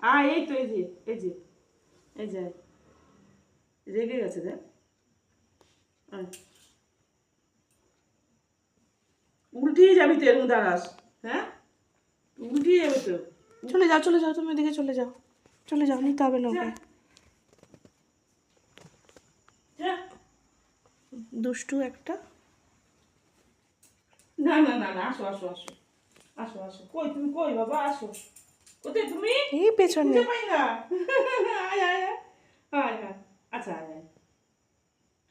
এই তো এই যে এই যে এই যে রেগে গেছে দেখ। উল্টিয়ে যাবি তো এরকম দাঁড়াস। হ্যাঁ, উল্টিয়ে যাবে তো। চলে যাও তুমি ওদিকে চলে যাও নিতে হবে না ওকে। দুষ্টু একটা। না না না না, আসো আসো আসো আসো আসো। কই তুমি, কই বাবা, আসো। কোথায় তুমি? এই পেছনে। খুঁজে পাই না। আয় আয় আয় আয় আয়। আচ্ছা আয় আয়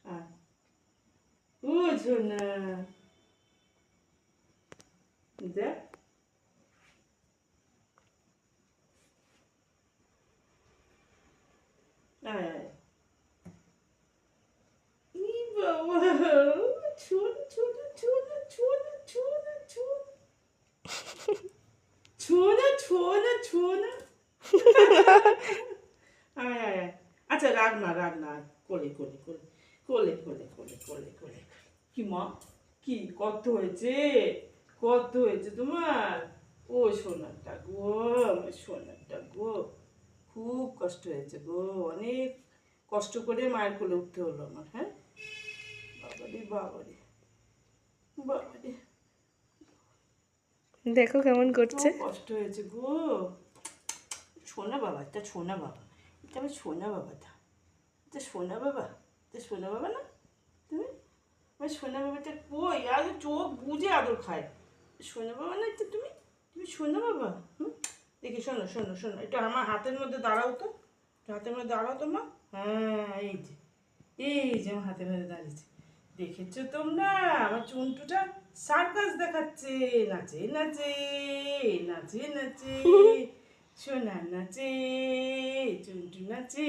আয়। বুঝো না দেখ। আয় আয়। ই বাবা, ছোট ছোট ছোট ছোট ছোট ছোট ছোনা ছোনা ছোনা। আয় আয় আয়। আচ্ছা রাগ না রাগ না, কোলে কোলে কোলে কোলে কোলে কোলে কোলে কোলে। কি মা, কি কত হয়েছে, কত হয়েছে তোমার? ও সোনারটা গো, আমার সোনারটা গো, খুব কষ্ট হয়েছে গো, অনেক কষ্ট করে মায়ের কোলে উঠতে হলো আমার। হ্যাঁ বাবারে বাবারে বাবারে, দেখো কেমন করছে। কষ্ট হয়েছে গো। সোনা বাবা, এটা সোনা বাবা, এটা আমার সোনা বাবাটা, এটা সোনা বাবা, এটা সোনা বাবা না তুমি? আমার সোনা বাবাটা কই? আগে চোখ বুঝে আদর খায়। সোনা বাবা না এটা তুমি? তুমি সোনা বাবা? হুম, দেখি শোনো শোনো শোনো, এটা আমার হাতের মধ্যে দাঁড়াও তো, হাতের মধ্যে দাঁড়াও তো মা। হ্যাঁ এই যে আমার হাতের মধ্যে দাঁড়িয়েছে। দেখেছো তোমরা আমার চুন্টুটা সার্কাস দেখাচ্ছে, নাচে নাচে নাচে নাচে, সোনা নাচে, চুন্টু নাচে।